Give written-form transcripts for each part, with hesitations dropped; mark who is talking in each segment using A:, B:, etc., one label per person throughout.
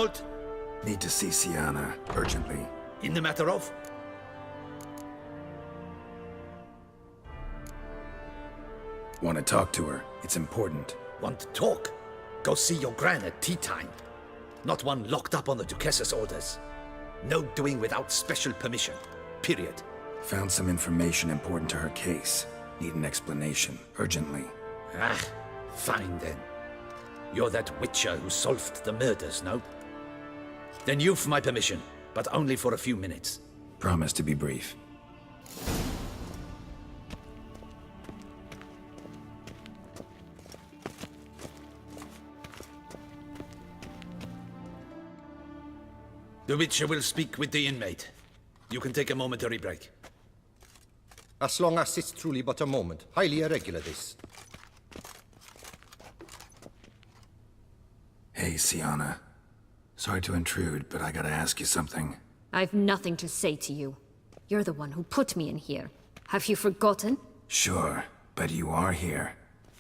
A: halt!
B: Need to see Sienna, urgently.
A: In the matter of?
B: Want to talk to her. It's important.
A: Want to talk? Go see your gran at tea time. Not one locked up on the Duchess's orders. No doing without special permission. Period.
B: Found some information important to her case. Need an explanation, urgently.
A: Ah, fine then. You're that witcher who solved the murders, no? Then you've my permission, but only for a few minutes.
B: Promise to be brief.
A: The Witcher will speak with the inmate. You can take a momentary break.
C: As long as it's truly but a moment. Highly irregular, this.
B: Hey, Sienna. Sorry to intrude, but I gotta ask you something.
D: I've nothing to say to you. You're the one who put me in here. Have you forgotten?
B: Sure, but you are here.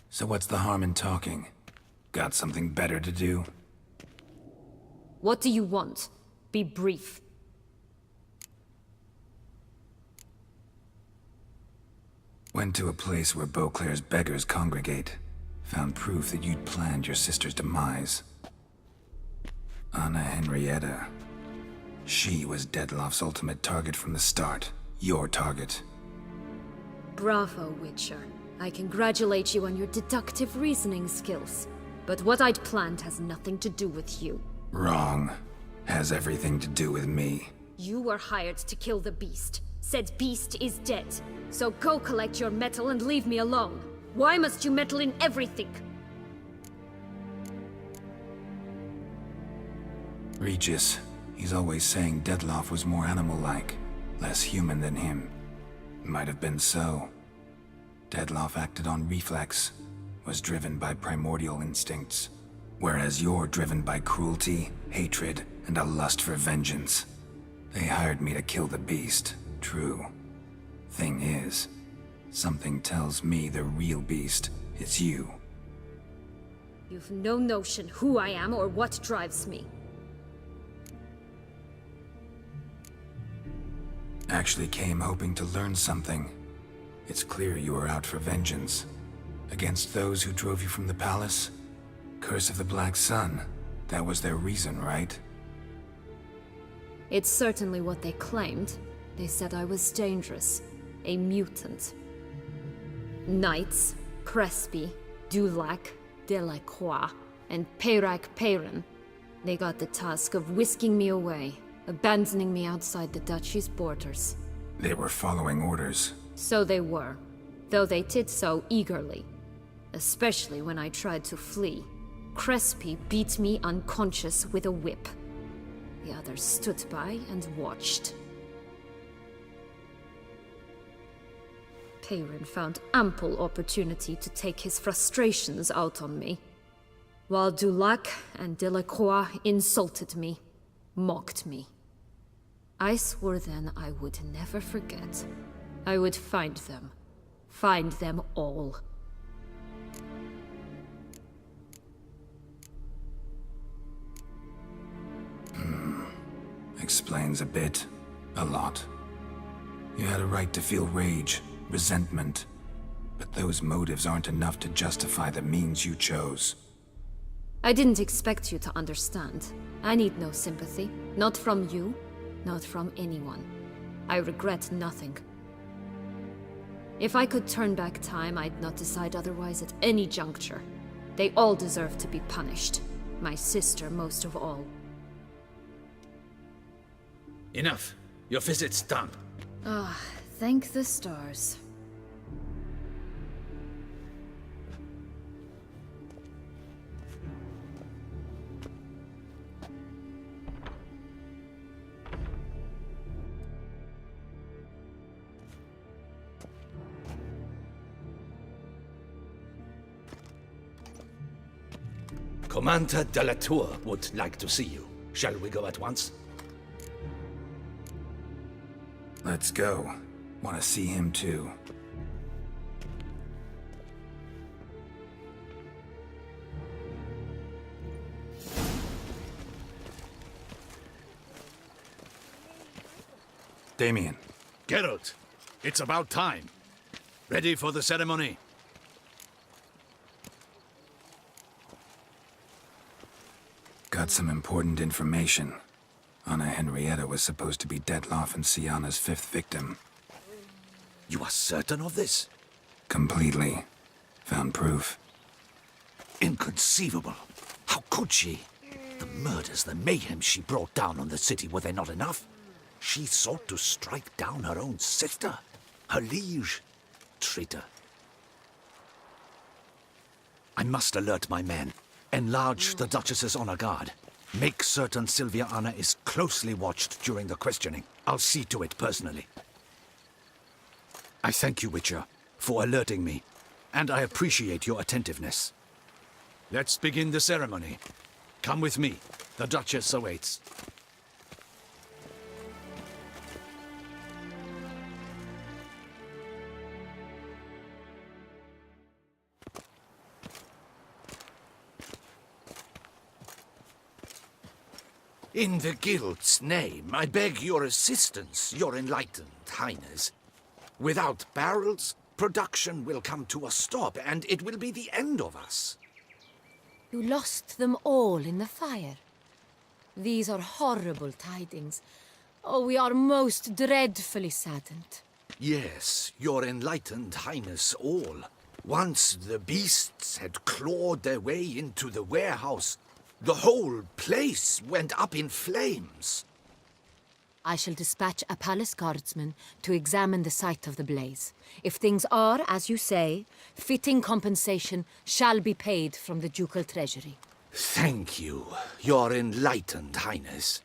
B: So what's the harm in talking? Got something better to do?
D: What do you want? Be brief.
B: Went to a place where Beauclair's beggars congregate. Found proof that you'd planned your sister's demise. Anna Henrietta. She was Dettlaff's ultimate target from the start. Your target.
D: Bravo, Witcher. I congratulate you on your deductive reasoning skills. But what I'd planned has nothing to do with you.
B: Wrong. Has everything to do with me.
D: You were hired to kill the beast. Said beast is dead. So go collect your metal and leave me alone. Why must you meddle in everything?
B: Regis. He's always saying Dettlaff was more animal-like. Less human than him. Might have been so. Dettlaff acted on reflex. Was driven by primordial instincts. Whereas you're driven by cruelty, hatred, and a lust for vengeance. They hired me to kill the beast, true. Thing is, something tells me the real beast is you.
D: You've no notion who I am or what drives me.
B: Actually came hoping to learn something. It's clear you were out for vengeance. Against those who drove you from the palace? Curse of the Black Sun. That was their reason, right?
D: It's certainly what they claimed. They said I was dangerous. A mutant. Knights, Crespi, Dulac, Delacroix, and Peyrac Peyran. They got the task of whisking me away, abandoning me outside the duchy's borders.
B: They were following orders.
D: So they were, though they did so eagerly. Especially when I tried to flee. Crespi beat me unconscious with a whip. The others stood by and watched. Peyran found ample opportunity to take his frustrations out on me, while Dulac and Delacroix insulted me, mocked me. I swore then I would never forget. I would find them all.
B: Explains a bit. A lot. You had a right to feel rage, resentment. But those motives aren't enough to justify the means you chose.
D: I didn't expect you to understand. I need no sympathy. Not from you, not from anyone. I regret nothing. If I could turn back time, I'd not decide otherwise at any juncture. They all deserve to be punished. My sister most of all.
A: Enough. Your visit's done.
D: Ah, thank the stars.
A: Commander de la Tour would like to see you. Shall we go at once?
B: Let's go. Want to see him too. Damien.
A: Geralt, it's about time. Ready for the ceremony?
B: Got some important information. Anna Henrietta was supposed to be Detloff and Syanna's 5th victim.
A: You are certain of this?
B: Completely. Found proof.
A: Inconceivable. How could she? The murders, the mayhem she brought down on the city, were they not enough? She sought to strike down her own sister, her liege. Traitor. I must alert my men. Enlarge the Duchess's honor guard. Make certain Sylvia Anna is closely watched during the questioning. I'll see to it personally. I thank you, Witcher, for alerting me, and I appreciate your attentiveness. Let's begin the ceremony. Come with me. The Duchess awaits. In the Guild's name, I beg your assistance, your enlightened highness. Without barrels, production will come to a stop, and it will be the end of us.
D: You lost them all in the fire. These are horrible tidings. Oh, we are most dreadfully saddened.
A: Yes, your enlightened highness all. Once the beasts had clawed their way into the warehouse, the whole place went up in flames.
D: I shall dispatch a palace guardsman to examine the site of the blaze. If things are, as you say, fitting compensation shall be paid from the ducal treasury.
A: Thank you, your enlightened highness.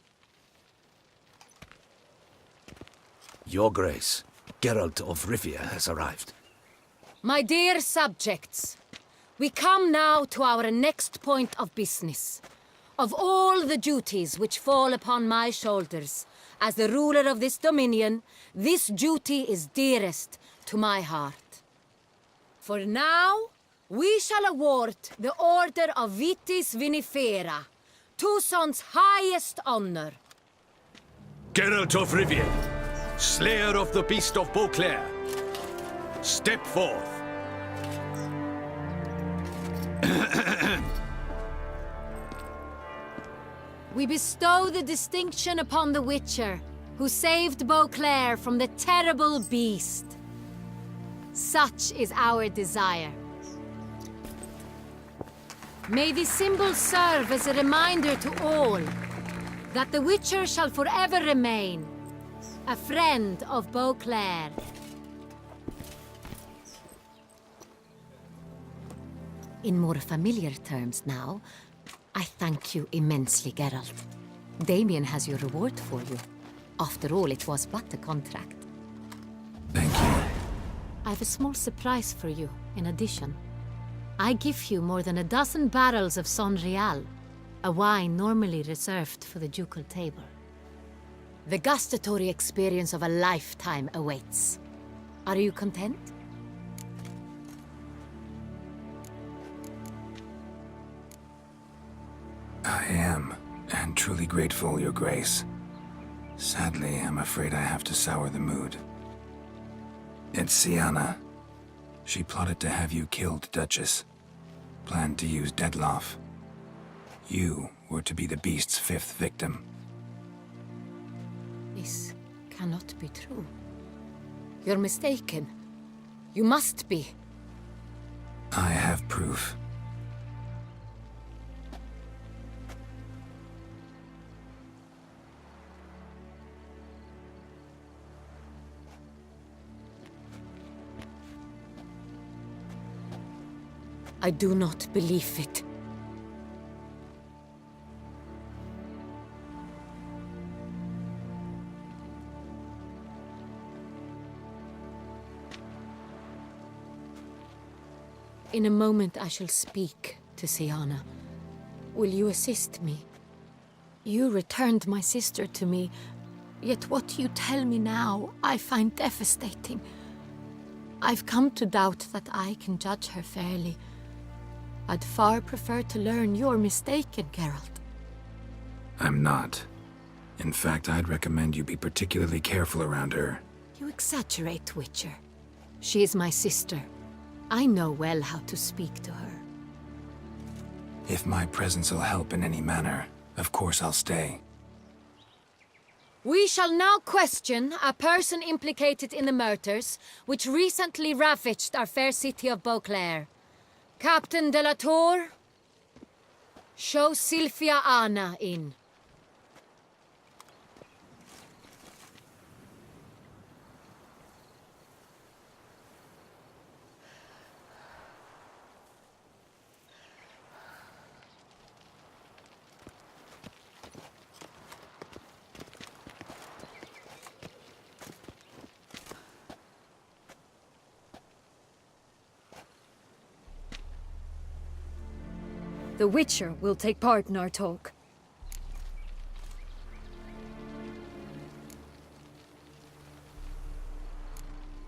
A: Your Grace, Geralt of Rivia has arrived.
D: My dear subjects, we come now to our next point of business. Of all the duties which fall upon my shoulders, as the ruler of this dominion, this duty is dearest to my heart. For now, we shall award the Order of Vitis Vinifera, Tucson's highest honor.
A: Geralt of Rivia, slayer of the beast of Beauclair, step forth.
D: We bestow the distinction upon the Witcher, who saved Beauclair from the terrible beast. Such is our desire. May this symbol serve as a reminder to all that the Witcher shall forever remain a friend of Beauclair. In more familiar terms now, I thank you immensely, Geralt. Damien has your reward for you. After all, it was but a contract.
B: Thank you.
D: I have a small surprise for you, in addition. I give you more than a dozen barrels of Son Real, a wine normally reserved for the ducal table. The gustatory experience of a lifetime awaits. Are you content?
B: I am, and truly grateful, Your Grace. Sadly, I'm afraid I have to sour the mood. It's Syanna. She plotted to have you killed, Duchess. Planned to use Detloff. You were to be the beast's 5th victim.
D: This cannot be true. You're mistaken. You must be.
B: I have proof.
D: I do not believe it. In a moment I shall speak to Syanna. Will you assist me? You returned my sister to me, yet what you tell me now I find devastating. I've come to doubt that I can judge her fairly. I'd far prefer to learn you're mistaken, Geralt.
B: I'm not. In fact, I'd recommend you be particularly careful around her.
E: You exaggerate, Witcher. She is my sister. I know well how to speak to her.
B: If my presence will help in any manner, of course I'll stay.
E: We shall now question a person implicated in the murders which recently ravaged our fair city of Beauclair. Captain de la Tour, show Sylvia Anna in.
D: The Witcher will take part in our talk.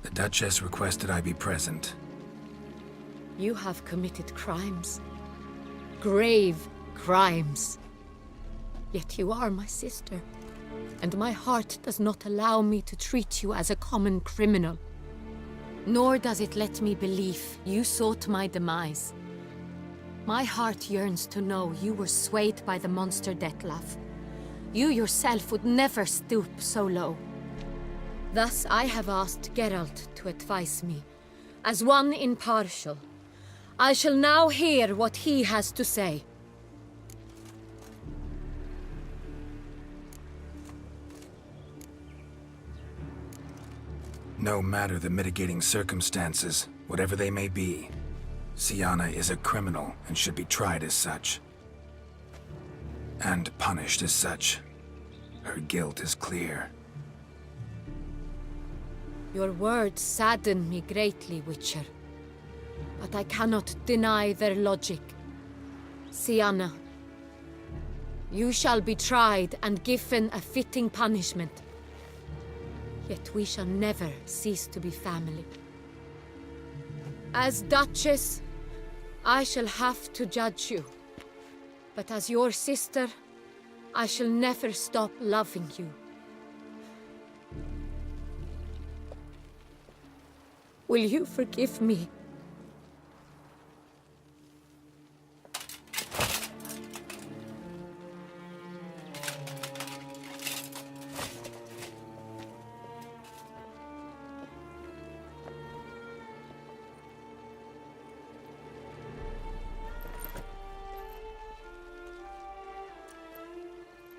B: The Duchess requested I be present.
E: You have committed crimes. Grave crimes. Yet you are my sister, and my heart does not allow me to treat you as a common criminal. Nor does it let me believe you sought my demise. My heart yearns to know you were swayed by the monster Dettlaff. You yourself would never stoop so low. Thus I have asked Geralt to advise me, as one impartial. I shall now hear what he has to say.
B: No matter the mitigating circumstances, whatever they may be, Syanna is a criminal and should be tried as such. And punished as such. Her guilt is clear.
E: Your words sadden me greatly, Witcher. But I cannot deny their logic. Syanna, you shall be tried and given a fitting punishment. Yet we shall never cease to be family. As Duchess, I shall have to judge you. But as your sister, I shall never stop loving you. Will you forgive me?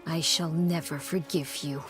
D: I shall never forgive you.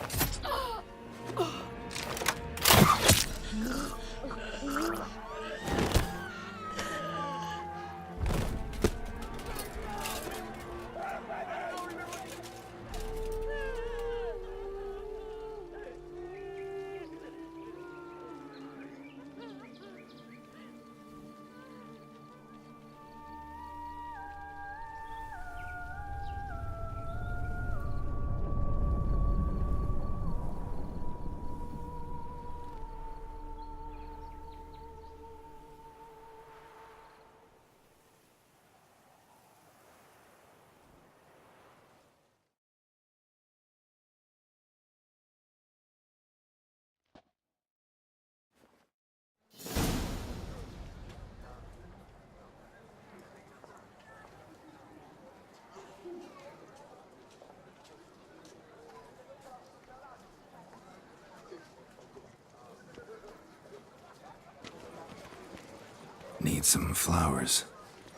B: Need some flowers.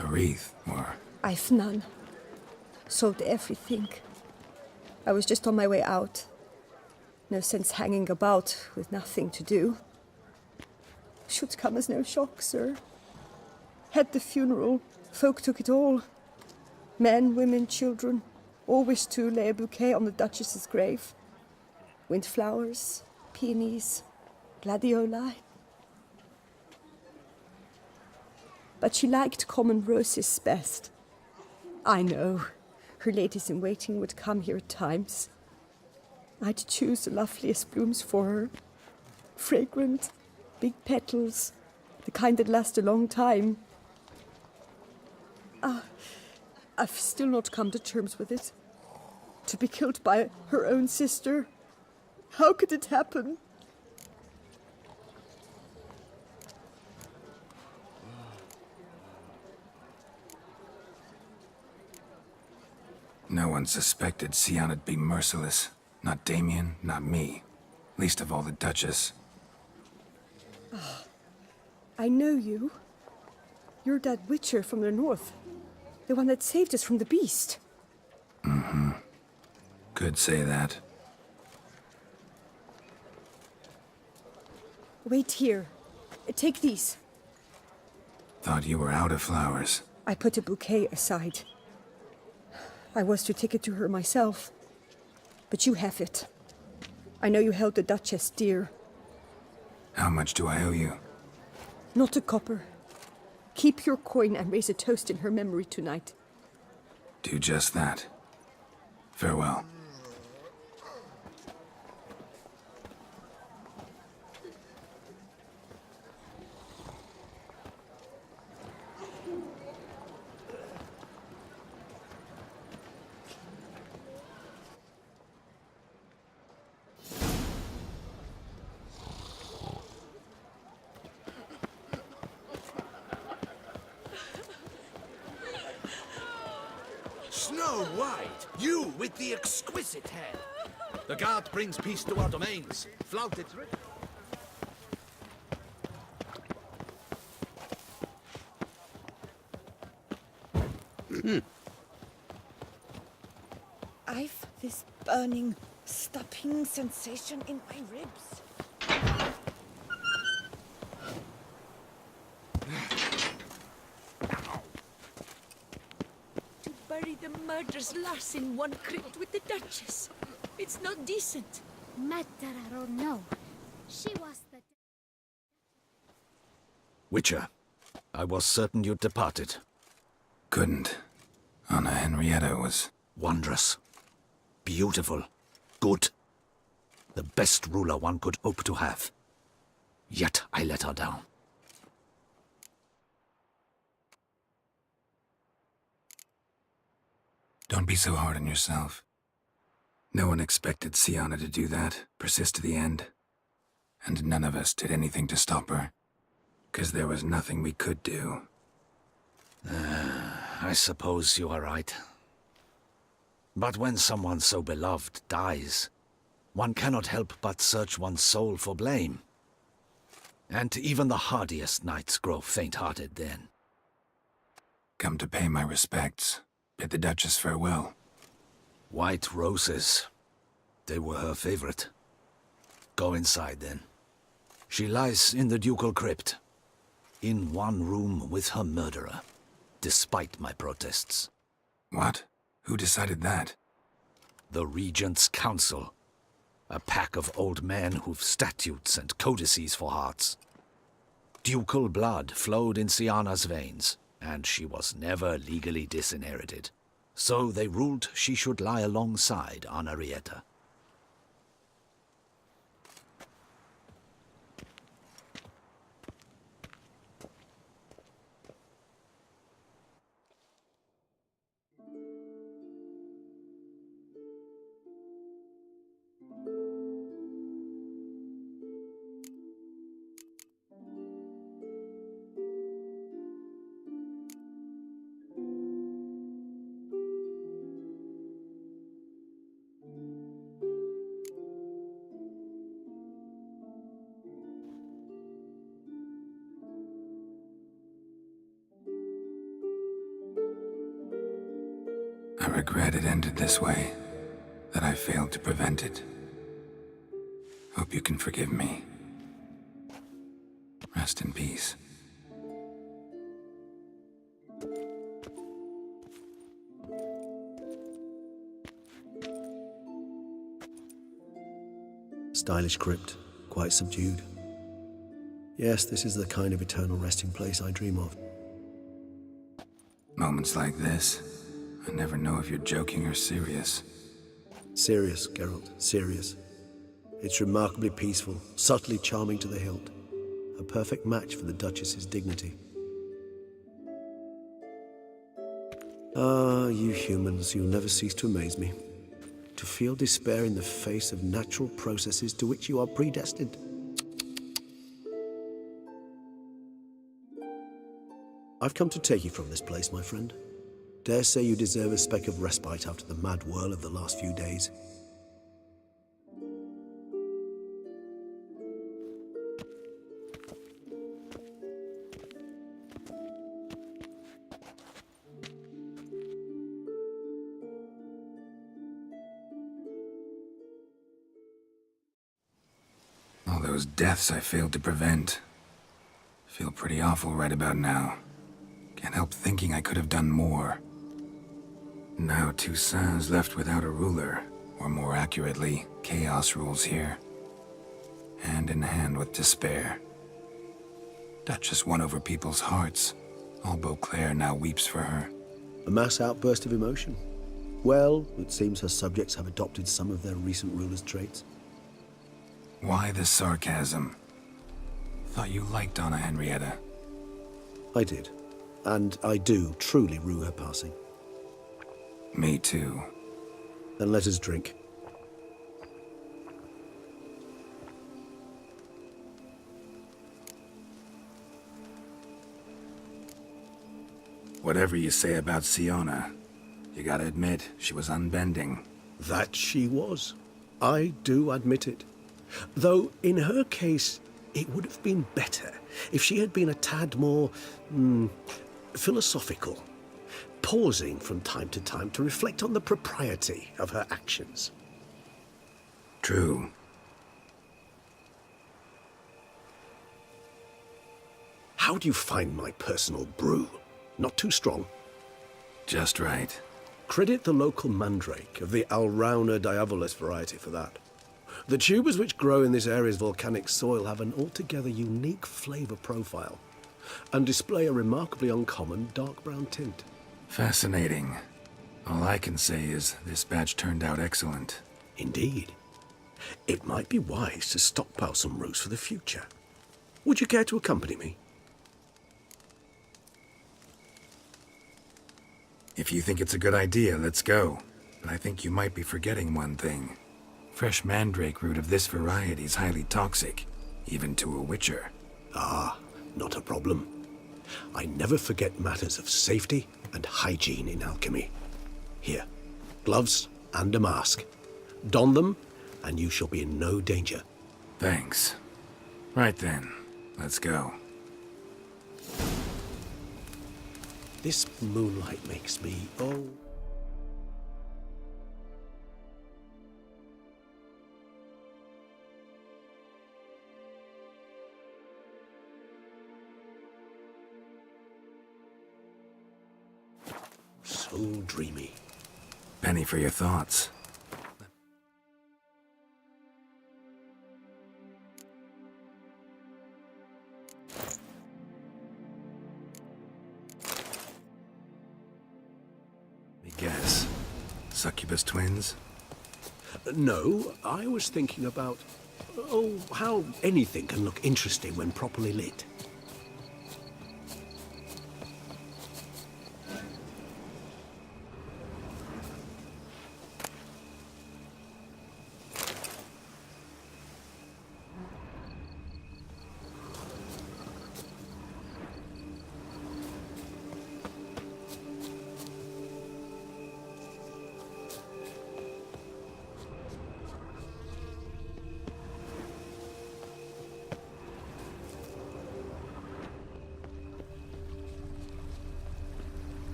B: A wreath, or...
F: I've none. Sold everything. I was just on my way out. No sense hanging about with nothing to do. Should come as no shock, sir. Had the funeral. Folk took it all. Men, women, children. All wished to lay a bouquet on the Duchess's grave. Windflowers, peonies, gladioli. But she liked common roses best. I know, her ladies-in-waiting would come here at times. I'd choose the loveliest blooms for her. Fragrant, big petals, the kind that last a long time. I've still not come to terms with it. To be killed by her own sister. How could it happen?
B: No one suspected Sianna'd be merciless. Not Damien, not me. Least of all the Duchess.
F: I know you. You're that witcher from the north. The one that saved us from the beast.
B: Could say that.
F: Wait here. Take these.
B: Thought you were out of flowers.
F: I put a bouquet aside. I was to take it to her myself. But you have it. I know you held the Duchess dear.
B: How much do I owe you?
F: Not a copper. Keep your coin and raise a toast in her memory tonight.
B: Do just that. Farewell.
A: Snow White, you with the exquisite head. The guard brings peace to our domains. Flout its rich.
G: I've this burning, stopping sensation in my ribs.
E: To bury the murderous lass in one crypt with the Duchess. It's not decent.
H: Matter or no, she was the...
A: Witcher, I was certain you'd departed.
B: Couldn't. Anna Henrietta was...
A: Wondrous. Beautiful. Good. The best ruler one could hope to have. Yet I let her down.
B: Don't be so hard on yourself. No one expected Sianna to do that, persist to the end. And none of us did anything to stop her. 'Cause there was nothing we could do.
A: I suppose you are right. But when someone so beloved dies, one cannot help but search one's soul for blame. And even the hardiest knights grow faint-hearted then.
B: Come to pay my respects. Bid the Duchess farewell.
A: White roses. They were her favorite. Go inside then. She lies in the ducal crypt. In one room with her murderer. Despite my protests.
B: What? Who decided that?
A: The Regent's Council. A pack of old men who've statutes and codices for hearts. Ducal blood flowed in Sianna's veins, and she was never legally disinherited. So they ruled she should lie alongside Anarietta.
B: I regret it ended this way, that I failed to prevent it. Hope you can forgive me. Rest in peace.
I: Stylish crypt, quite subdued. Yes, this is the kind of eternal resting place I dream of.
B: Moments like this, I never know if you're joking or serious.
I: Serious, Geralt, serious. It's remarkably peaceful, subtly charming to the hilt. A perfect match for the Duchess's dignity. Ah, you humans, you'll never cease to amaze me. to feel despair in the face of natural processes to which you are predestined. I've come to take you from this place, my friend. Dare say you deserve a speck of respite after the mad whirl of the last few days.
B: All those deaths I failed to prevent. Feel pretty awful right about now. Can't help thinking I could have done more. Now Toussaint's left without a ruler, or more accurately, chaos rules here. Hand in hand with despair. Duchess won over people's hearts. All Beauclair now weeps for her.
I: A mass outburst of emotion. Well, it seems her subjects have adopted some of their recent ruler's traits.
B: Why the sarcasm? Thought you liked Anna Henrietta.
I: I did. And I do truly rue her passing.
B: Me too.
I: Then let us drink.
B: Whatever you say about Siona, you gotta admit, she was unbending.
I: That she was. I do admit it. Though, in her case, it would have been better if she had been a tad more, philosophical, pausing from time to time to reflect on the propriety of her actions.
B: True.
I: How do you find my personal brew? Not too strong?
B: Just right.
I: Credit the local mandrake of the Alrauna diavolis variety for that. The tubers which grow in this area's volcanic soil have an altogether unique flavor profile and display a remarkably uncommon dark brown tint.
B: Fascinating. All I can say is this batch turned out excellent.
I: Indeed. It might be wise to stockpile some roots for the future. Would you care to accompany me?
B: If you think it's a good idea, let's go. But I think you might be forgetting one thing. Fresh mandrake root of this variety is highly toxic, even to a witcher.
I: Ah, not a problem. I never forget matters of safety and hygiene in alchemy. Here, gloves and a mask. Don them, and you shall be in no danger.
B: Thanks. Right then, let's go.
I: This moonlight makes me, so dreamy.
B: Penny for your thoughts. Let me guess. Succubus twins?
I: No, I was thinking about, how anything can look interesting when properly lit.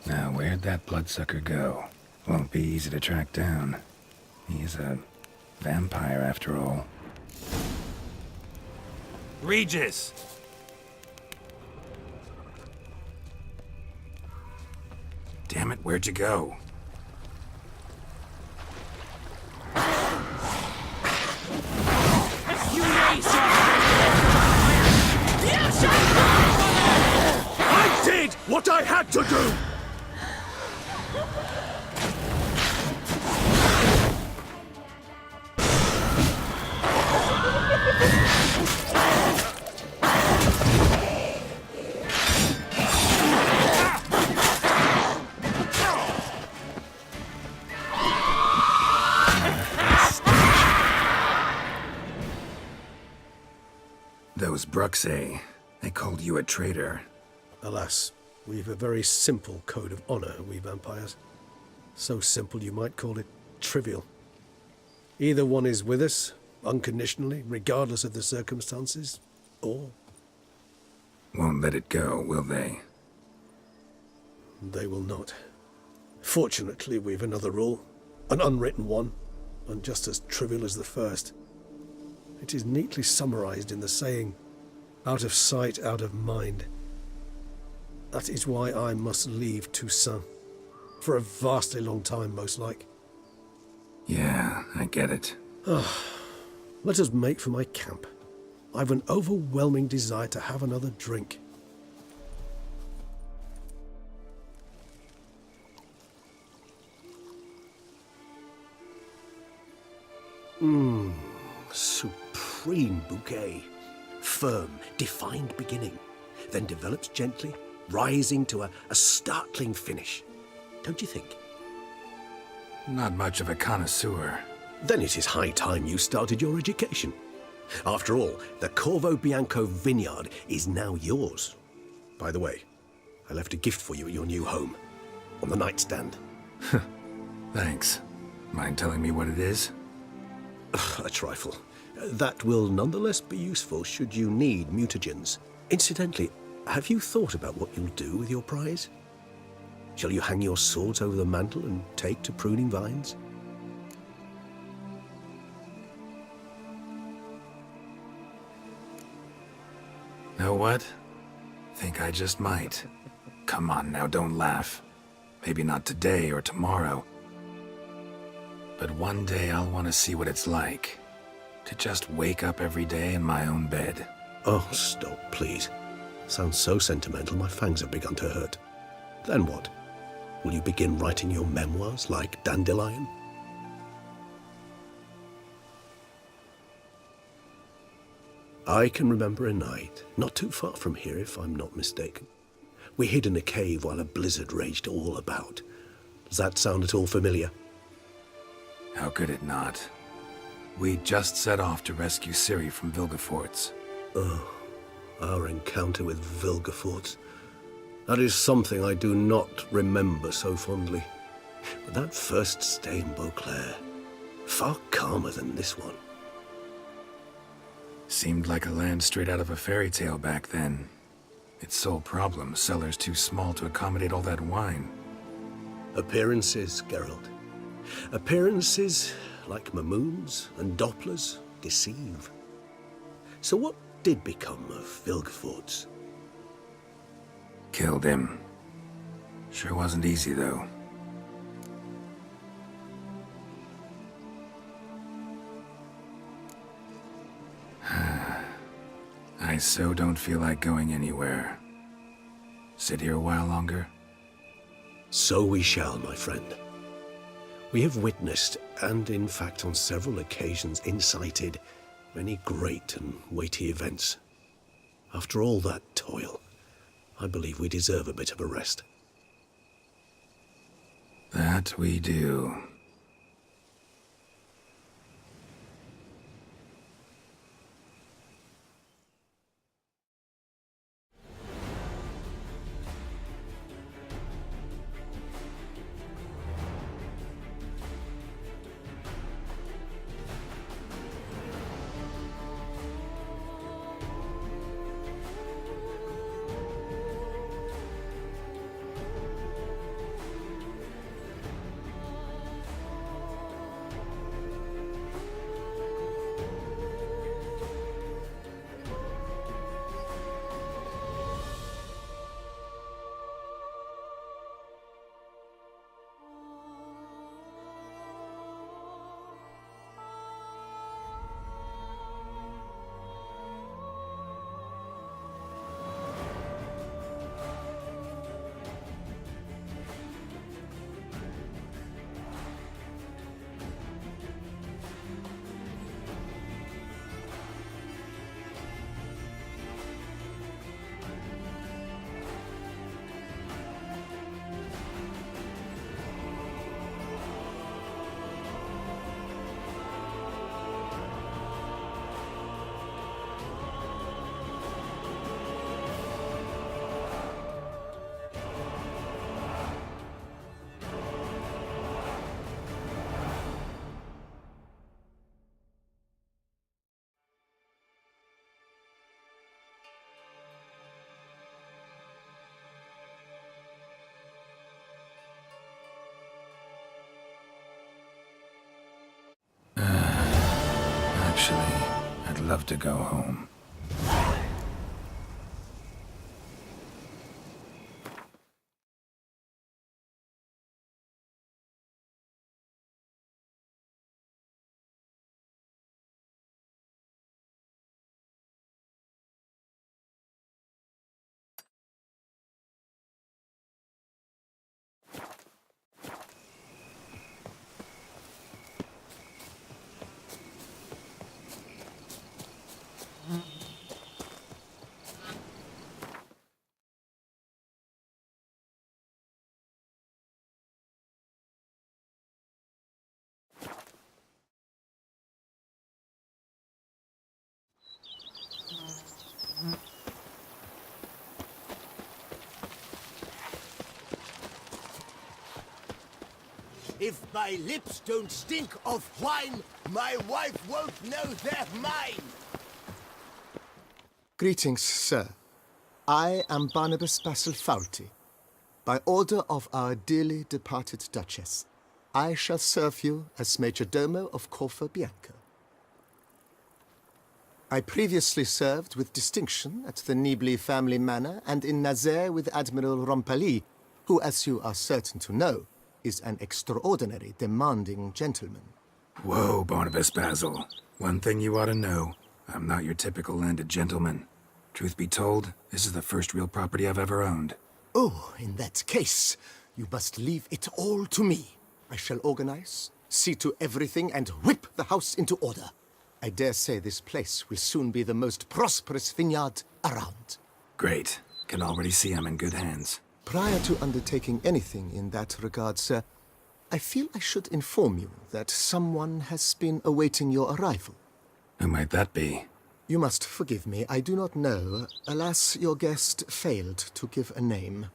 B: Now, where'd that bloodsucker go? Won't be easy to track down. He's a vampire after all.
J: Regis!
B: Damn it, where'd you go?
A: I did what I had to do!
B: Those Bruxay, they called you a traitor.
I: Alas, we've a very simple code of honor, we vampires. So simple you might call it trivial. Either one is with us, unconditionally, regardless of the circumstances, or
B: Won't let it go, will they?
I: they will not. Fortunately, we've another rule, an unwritten one, and just as trivial as the first. It is neatly summarized in the saying, out of sight, out of mind. That is why I must leave Toussaint. For a vastly long time, most like.
B: Yeah, I get it.
I: Let us make for my camp. I've an overwhelming desire to have another drink. Supreme bouquet. Firm, defined beginning, then develops gently, rising to a startling finish. Don't you think?
B: Not much of a connoisseur.
I: Then it is high time you started your education. After all, the Corvo Bianco vineyard is now yours. By the way, I left a gift for you at your new home, on the nightstand.
B: Thanks. Mind telling me what it is?
I: A trifle. That will nonetheless be useful should you need mutagens. Incidentally, have you thought about what you'll do with your prize? Shall you hang your swords over the mantle and take to pruning vines?
B: Know what? Think I just might. Come on now, don't laugh. Maybe not today or tomorrow. But one day I'll want to see what it's like. To just wake up every day in my own bed.
I: Oh, stop, please. Sounds so sentimental, my fangs have begun to hurt. Then what? Will you begin writing your memoirs like Dandelion? I can remember a night, not too far from here if I'm not mistaken. We hid in a cave while a blizzard raged all about. Does that sound at all familiar?
B: How could it not? We just set off to rescue Ciri from Vilgefortz.
I: Oh, our encounter with Vilgefortz. That is something I do not remember so fondly. But that first stay in Beauclair, far calmer than this one.
B: Seemed like a land straight out of a fairy tale back then. Its sole problem, cellars too small to accommodate all that wine.
I: Appearances, Geralt. Appearances, like Mamoons and Dopplers, deceive. So what did become of Vilgefortz?
B: Killed him. Sure wasn't easy, though. I so don't feel like going anywhere. Sit here a while longer?
I: So we shall, my friend. We have witnessed, and in fact on several occasions incited, many great and weighty events. After all that toil, I believe we deserve a bit of a rest.
B: That we do. Eventually, I'd love to go home.
J: If my lips don't stink of wine, my wife won't know they're mine.
K: Greetings, sir. I am Barnabas Basil-Faulty. By order of our dearly departed Duchess, I shall serve you as Major Domo of Corfu Bianco. I previously served with distinction at the Nibli family manor and in Nazaire with Admiral Rompali, who, as you are certain to know, is an extraordinary demanding gentleman.
B: Whoa, Barnabas Basil. One thing you ought to know. I'm not your typical landed gentleman. Truth be told, this is the first real property I've ever owned.
K: Oh, in that case, you must leave it all to me. I shall organize, see to everything, and whip the house into order. I dare say this place will soon be the most prosperous vineyard around.
B: Great. Can already see I'm in good hands.
K: Prior to undertaking anything in that regard, sir, I feel I should inform you that someone has been awaiting your arrival.
B: Who might that be?
K: You must forgive me, I do not know. Alas, your guest failed to give a name.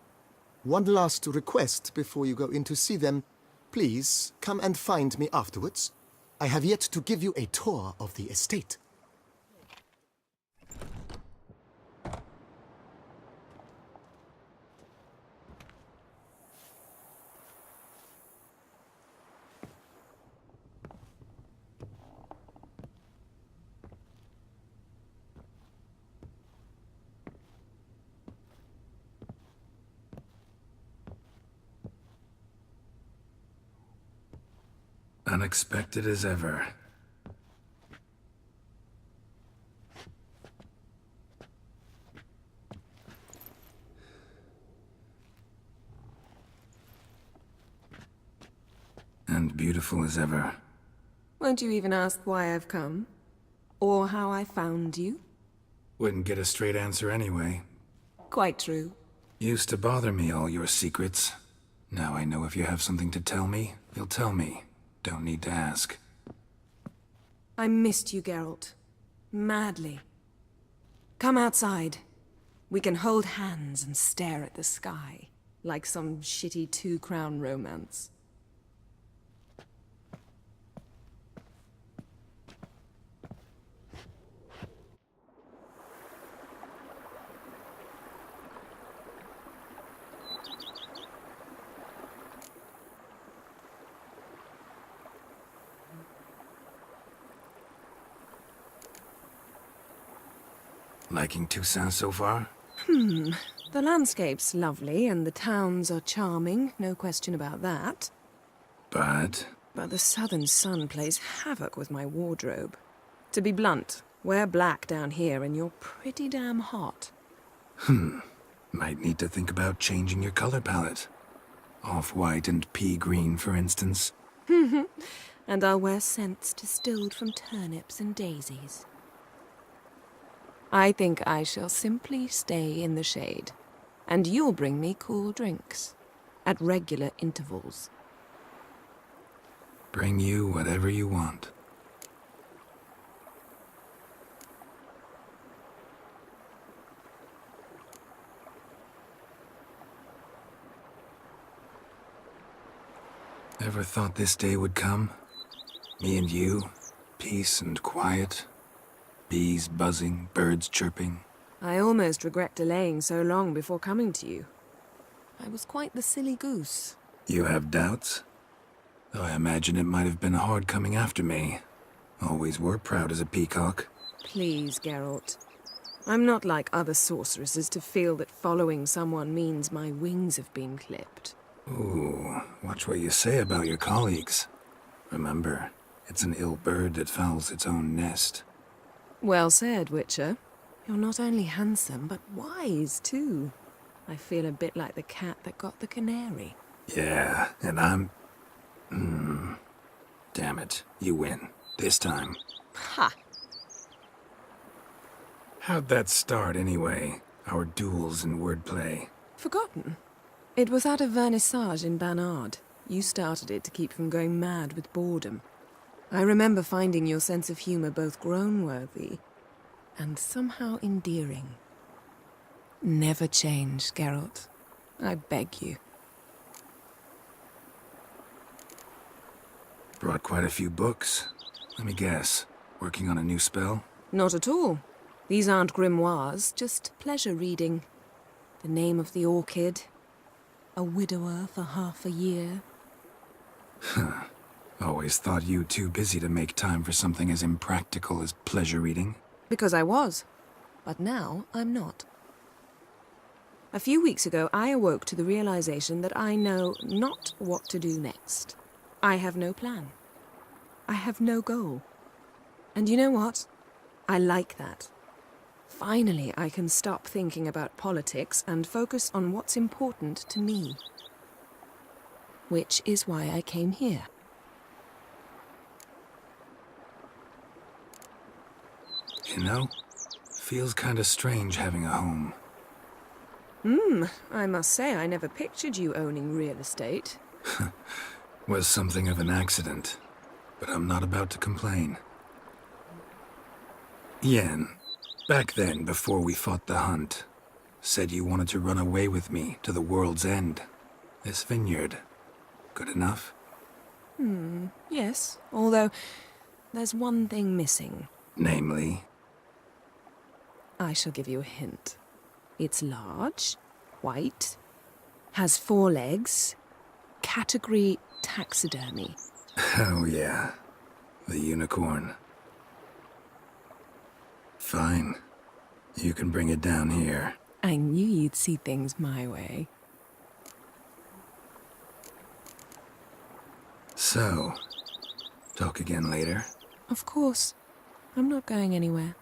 K: One last request before you go in to see them. Please, come and find me afterwards. I have yet to give you a tour of the estate.
B: Unexpected as ever. And beautiful as ever.
L: Won't you even ask why I've come? Or how I found you?
B: Wouldn't get a straight answer anyway.
L: Quite true.
B: Used to bother me, all your secrets. Now I know if you have something to tell me, you'll tell me. Don't need to ask.
L: I missed you, Geralt. Madly. Come outside. We can hold hands and stare at the sky, like some shitty two-crown romance.
B: Liking Toussaint so far?
L: The landscape's lovely and the towns are charming, no question about that.
B: But
L: the southern sun plays havoc with my wardrobe. To be blunt, wear black down here and you're pretty damn hot.
B: might need to think about changing your color palette. Off-white and pea green, for instance.
L: And I'll wear scents distilled from turnips and daisies. I think I shall simply stay in the shade, and you'll bring me cool drinks, at regular intervals.
B: Bring you whatever you want. Ever thought this day would come? Me and you, peace and quiet. Bees buzzing, birds chirping.
L: I almost regret delaying so long before coming to you. I was quite the silly goose.
B: You have doubts? Though I imagine it might have been hard coming after me. Always were proud as a peacock.
L: Please, Geralt. I'm not like other sorceresses to feel that following someone means my wings have been clipped.
B: Ooh, watch what you say about your colleagues. Remember, it's an ill bird that fouls its own nest.
L: Well said, Witcher. You're not only handsome, but wise, too. I feel a bit like the cat that got the canary.
B: Yeah, and I'm... Damn it, you win. This time.
L: Ha!
B: How'd that start, anyway? Our duels and wordplay.
L: Forgotten? It was at a vernissage in Banard. You started it to keep from going mad with boredom. I remember finding your sense of humor both groan-worthy and somehow endearing. Never change, Geralt. I beg you.
B: Brought quite a few books. Let me guess. Working on a new spell?
L: Not at all. These aren't grimoires, just pleasure reading. The Name of the Orchid. A widower for half a year.
B: Huh. Always thought you too busy to make time for something as impractical as pleasure reading.
L: Because I was. But now I'm not. A few weeks ago, I awoke to the realization that I know not what to do next. I have no plan. I have no goal. And you know what? I like that. Finally, I can stop thinking about politics and focus on what's important to me. Which is why I came here.
B: You know, feels kinda strange having a home.
L: I must say I never pictured you owning real estate.
B: Was something of an accident, but I'm not about to complain. Yen, back then, before we fought the hunt, said you wanted to run away with me to the world's end. This vineyard, good enough?
L: Yes, although there's one thing missing.
B: Namely?
L: I shall give you a hint. It's large, white, has 4 legs, category taxidermy.
B: Oh yeah, the unicorn. Fine. You can bring it down here.
L: I knew you'd see things my way.
B: So, talk again later?
L: Of course. I'm not going anywhere.